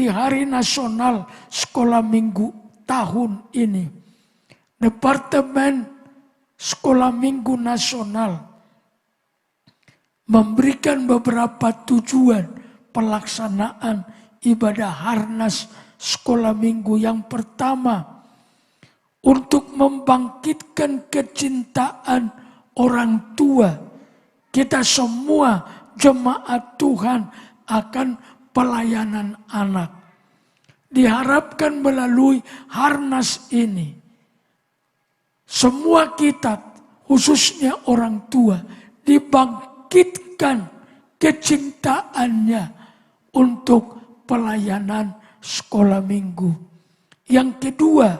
di Hari Nasional Sekolah Minggu tahun ini, Departemen Sekolah Minggu Nasional memberikan beberapa tujuan pelaksanaan ibadah Harnas Sekolah Minggu. Yang pertama, untuk membangkitkan kecintaan orang tua. Kita semua jemaat Tuhan akan pelayanan anak. Diharapkan melalui Harnas ini, semua kita, khususnya orang tua, dibangkitkan kecintaannya untuk pelayanan sekolah minggu. Yang kedua,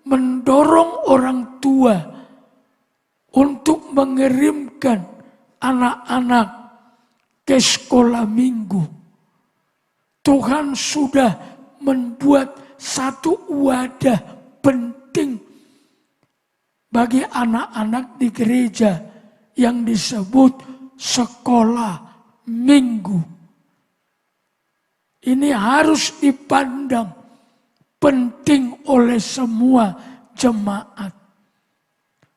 mendorong orang tua untuk mengirimkan anak-anak ke sekolah minggu. Tuhan sudah membuat satu wadah penting bagi anak-anak di gereja yang disebut sekolah minggu. Ini harus dipandang penting oleh semua jemaat.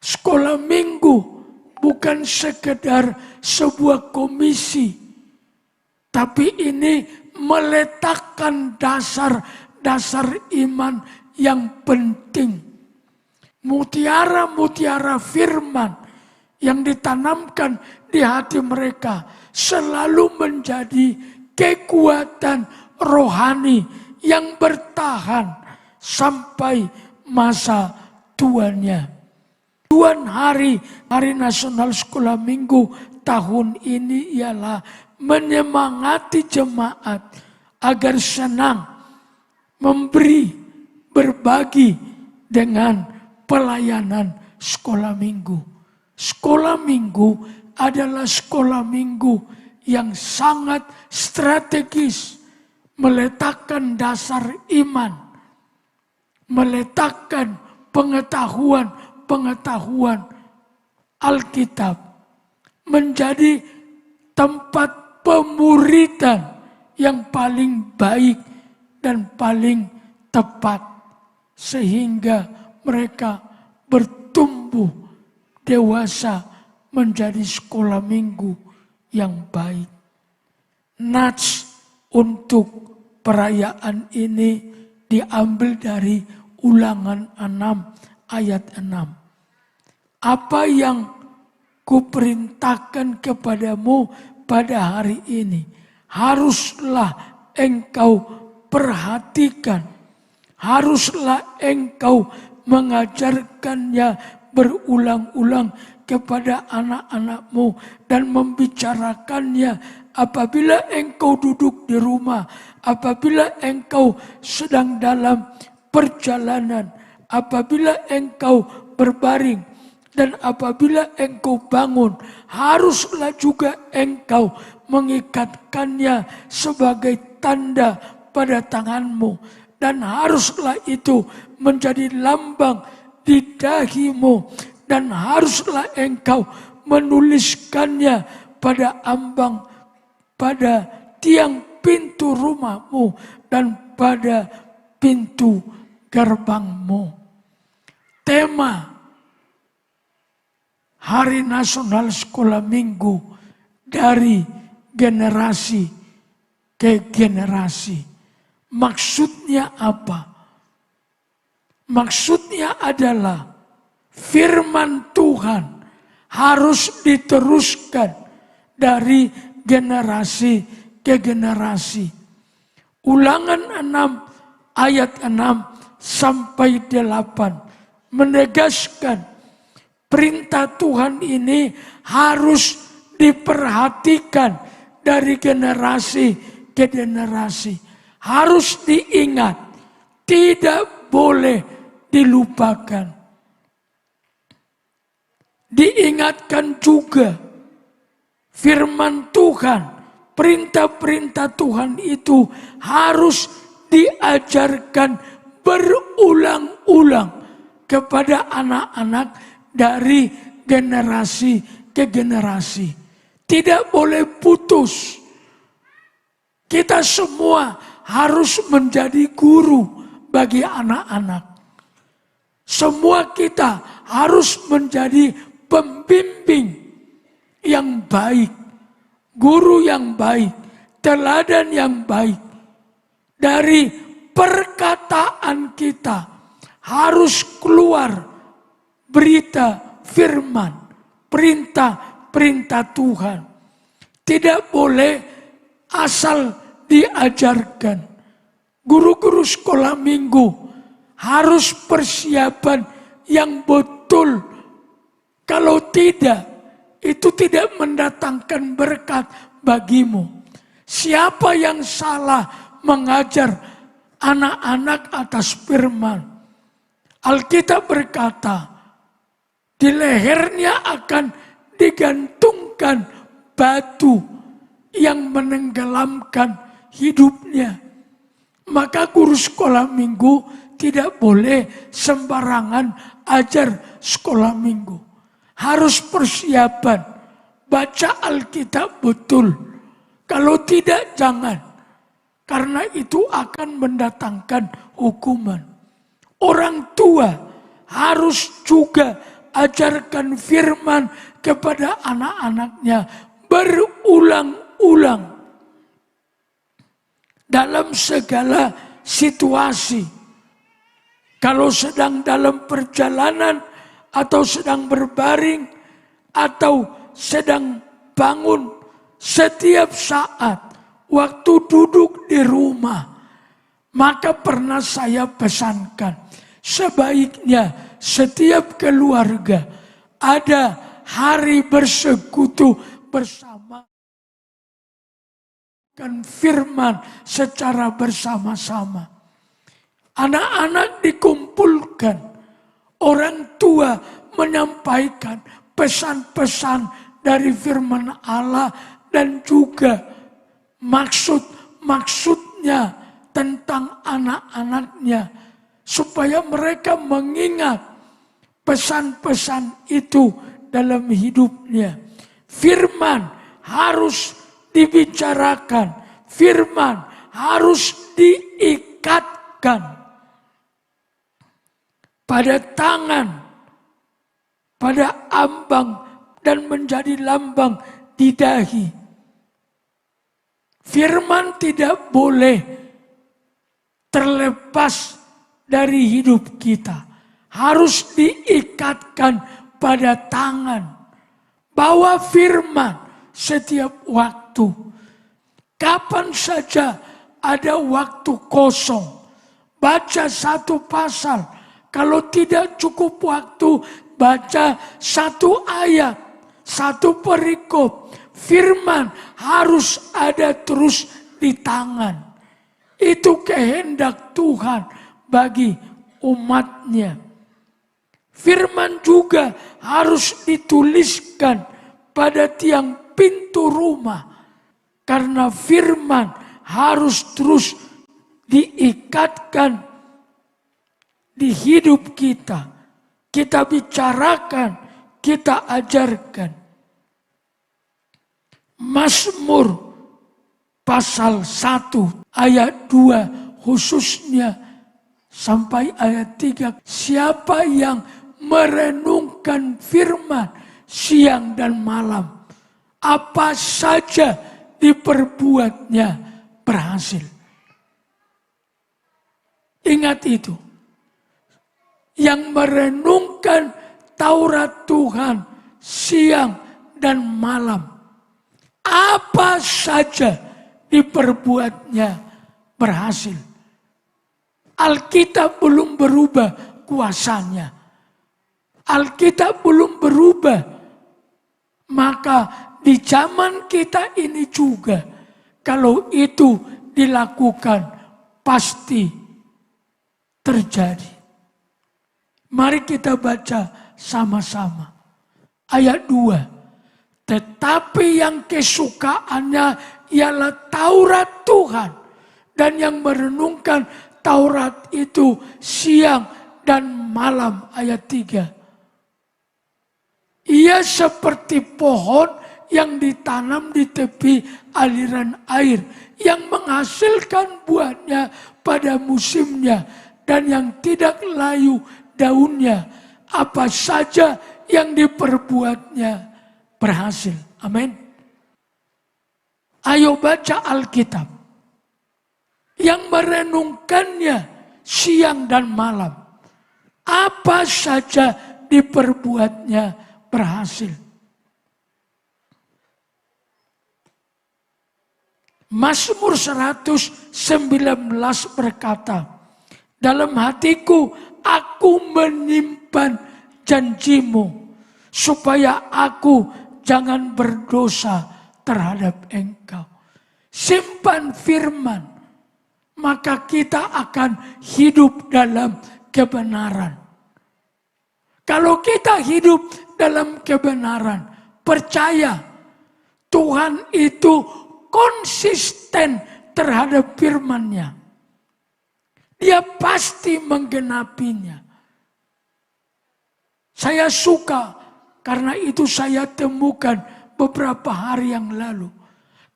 Sekolah minggu bukan sekedar sebuah komisi, tapi ini meletakkan dasar-dasar iman yang penting. Mutiara-mutiara firman yang ditanamkan di hati mereka selalu menjadi kekuatan rohani yang bertahan sampai masa tuanya. Tujuan Hari Nasional Sekolah Minggu tahun ini ialah menyemangati jemaat agar senang memberi, berbagi dengan pelayanan sekolah minggu. Sekolah minggu adalah sekolah minggu yang sangat strategis, meletakkan dasar iman, meletakkan pengetahuan Alkitab, menjadi tempat pemuridan yang paling baik dan paling tepat, sehingga mereka bertumbuh dewasa menjadi sekolah minggu yang baik. Nats untuk perayaan ini diambil dari Ulangan 6 ayat 6. Apa yang kuperintahkan kepadamu pada hari ini, haruslah engkau perhatikan, haruslah engkau mengajarkannya berulang-ulang kepada anak-anakmu dan membicarakannya apabila engkau duduk di rumah, apabila engkau sedang dalam perjalanan, apabila engkau berbaring, dan apabila engkau bangun. Haruslah juga engkau mengikatkannya sebagai tanda pada tanganmu, dan haruslah itu menjadi lambang di dahimu, dan haruslah engkau menuliskannya pada ambang, pada tiang pintu rumahmu dan pada pintu gerbangmu. Tema Hari Nasional Sekolah Minggu dari generasi ke generasi. Maksudnya apa? Maksudnya adalah firman Tuhan harus diteruskan dari generasi ke generasi. Ulangan 6 ayat 6 sampai 8 menegaskan perintah Tuhan ini harus diperhatikan dari generasi ke generasi. Harus diingat, tidak boleh dilupakan. Diingatkan juga firman Tuhan, perintah-perintah Tuhan itu harus diajarkan berulang-ulang kepada anak-anak dari generasi ke generasi. Tidak boleh putus. Kita semua harus menjadi guru bagi anak-anak. Semua kita harus menjadi pembimbing yang baik, guru yang baik, teladan yang baik. Dari perkataan kita harus keluar berita firman, perintah Tuhan. Tidak boleh asal diajarkan. Guru-guru sekolah minggu harus persiapan yang betul. Kalau tidak, itu tidak mendatangkan berkat bagimu. Siapa yang salah mengajar anak-anak atas firman? Alkitab berkata, di lehernya akan digantungkan batu yang menenggelamkan hidupnya. Maka guru sekolah minggu tidak boleh sembarangan ajar sekolah minggu. Harus persiapan, baca Alkitab betul. Kalau tidak, jangan. Karena itu akan mendatangkan hukuman. Orang tua harus juga ajarkan firman kepada anak-anaknya berulang-ulang. Dalam segala situasi. Kalau sedang dalam perjalanan, atau sedang berbaring, atau sedang bangun, setiap saat, waktu duduk di rumah, maka pernah saya pesankan, sebaiknya setiap keluarga ada hari bersekutu bersama. Firman secara bersama-sama. Anak-anak dikumpulkan, orang tua menyampaikan pesan-pesan dari firman Allah dan juga maksudnya tentang anak-anaknya, supaya mereka mengingat pesan-pesan itu dalam hidupnya. Firman harus dibicarakan, firman harus diikatkan pada tangan, pada ambang, dan menjadi lambang di dahi. Firman tidak boleh terlepas dari hidup kita. Harus diikatkan pada tangan. Bawa firman setiap waktu. Kapan saja ada waktu kosong, baca satu pasal. Kalau tidak cukup waktu, baca satu ayat, satu perikop. Firman harus ada terus di tangan. Itu kehendak Tuhan bagi umatnya. Firman juga harus dituliskan pada tiang pintu rumah. Karena firman harus terus diikatkan di hidup kita. Kita bicarakan, kita ajarkan. Mazmur pasal 1 ayat 2 khususnya sampai ayat 3. Siapa yang merenungkan firman siang dan malam, apa saja diperbuatnya berhasil. Ingat itu. Yang merenungkan Taurat Tuhan siang dan malam, apa saja diperbuatnya berhasil. Alkitab belum berubah kuasanya. Alkitab belum berubah. Maka di zaman kita ini juga, kalau itu dilakukan, pasti terjadi. Mari kita baca sama-sama. Ayat 2. Tetapi yang kesukaannya ialah Taurat Tuhan. Dan yang merenungkan Taurat itu siang dan malam. Ayat 3. Ia seperti pohon yang ditanam di tepi aliran air, yang menghasilkan buahnya pada musimnya, dan yang tidak layu daunnya. Apa saja yang diperbuatnya berhasil. Amin. Ayo baca Alkitab. Yang merenungkannya siang dan malam. Apa saja diperbuatnya berhasil. Mazmur 119 berkata, dalam hatiku aku menyimpan janjimu, supaya aku jangan berdosa terhadap Engkau. Simpan firman, maka kita akan hidup dalam kebenaran. Kalau kita hidup dalam kebenaran, percaya Tuhan itu konsisten terhadap firman-Nya. Dia pasti menggenapinya. Saya suka, karena itu saya temukan beberapa hari yang lalu.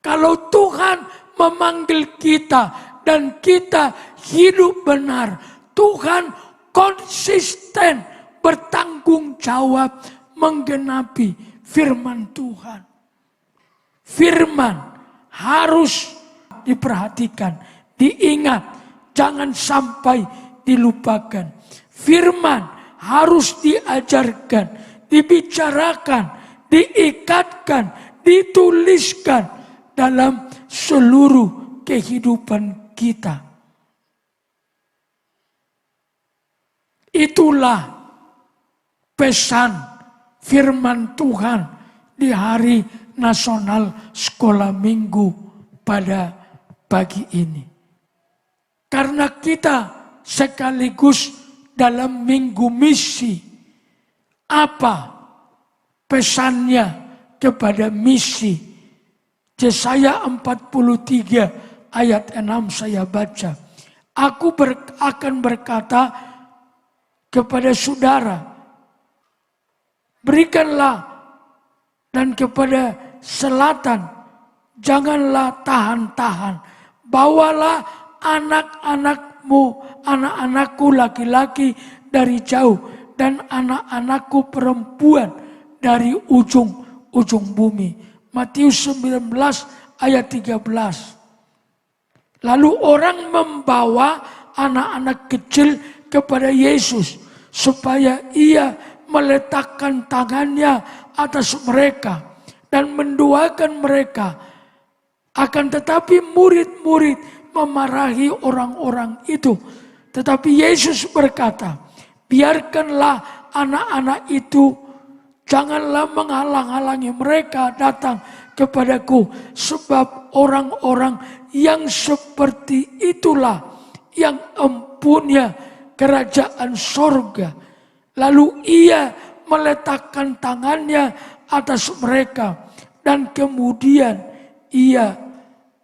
Kalau Tuhan memanggil kita dan kita hidup benar, Tuhan konsisten bertanggung jawab menggenapi firman Tuhan. Firman harus diperhatikan, diingat, jangan sampai dilupakan. Firman harus diajarkan, dibicarakan, diikatkan, dituliskan dalam seluruh kehidupan kita. Itulah pesan firman Tuhan di Hari Nasional Sekolah Minggu pada pagi ini. Karena kita sekaligus dalam minggu misi, apa pesannya kepada misi? Yesaya 43 ayat 6 saya baca. Aku akan berkata kepada saudara, berikanlah, dan kepada selatan, janganlah tahan-tahan. Bawalah anak-anakmu, anak-anakku laki-laki dari jauh, dan anak-anakku perempuan dari ujung-ujung bumi. Matius 19 ayat 13. Lalu orang membawa anak-anak kecil kepada Yesus, supaya ia meletakkan tangannya atas mereka dan mendoakan mereka. Akan tetapi murid-murid memarahi orang-orang itu. Tetapi Yesus berkata, biarkanlah anak-anak itu, janganlah menghalang-halangi mereka datang kepadaku, sebab orang-orang yang seperti itulah yang empunya kerajaan sorga. Lalu ia meletakkan tangannya atas mereka, dan kemudian ia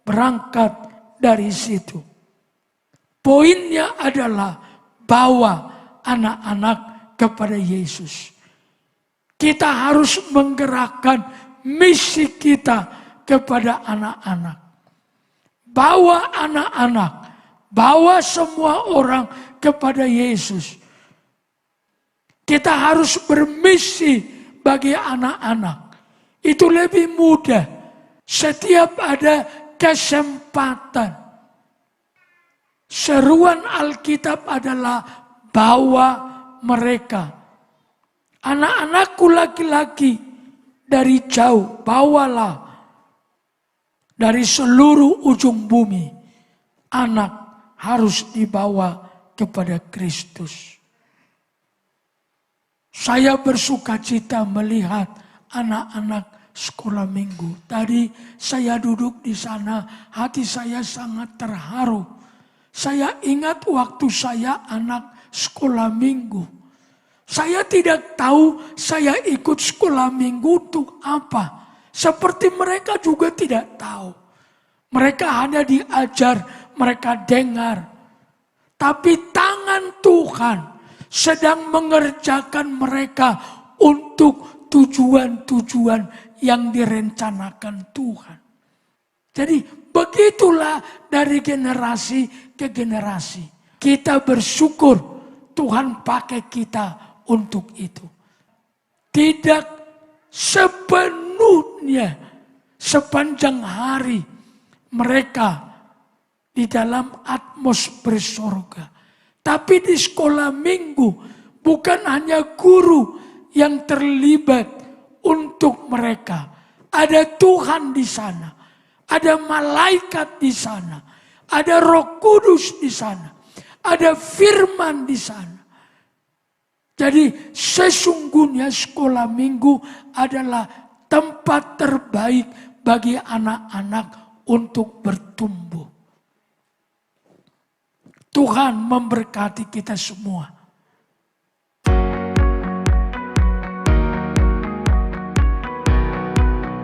berangkat dari situ. Poinnya adalah bawa anak-anak kepada Yesus. Kita harus menggerakkan misi kita kepada anak-anak. Bawa anak-anak, bawa semua orang kepada Yesus. Kita harus bermisi bagi anak-anak. Itu lebih mudah. Setiap ada kesempatan. Seruan Alkitab adalah bawa mereka. Anak-anakku laki-laki dari jauh, bawalah. Dari seluruh ujung bumi, anak harus dibawa kepada Kristus. Saya bersuka cita melihat anak-anak sekolah minggu. Tadi saya duduk di sana, hati saya sangat terharu. Saya ingat waktu saya anak sekolah minggu. Saya tidak tahu saya ikut sekolah minggu untuk apa. Seperti mereka juga tidak tahu. Mereka hanya diajar, mereka dengar. Tapi tangan Tuhan sedang mengerjakan mereka untuk tujuan-tujuan yang direncanakan Tuhan. Jadi begitulah dari generasi ke generasi. Kita bersyukur Tuhan pakai kita untuk itu. Tidak sepenuhnya sepanjang hari mereka di dalam atmosfer sorga. Tapi di sekolah minggu bukan hanya guru yang terlibat untuk mereka. Ada Tuhan di sana. Ada malaikat di sana. Ada Roh Kudus di sana. Ada firman di sana. Jadi sesungguhnya sekolah minggu adalah tempat terbaik bagi anak-anak untuk bertumbuh. Tuhan memberkati kita semua.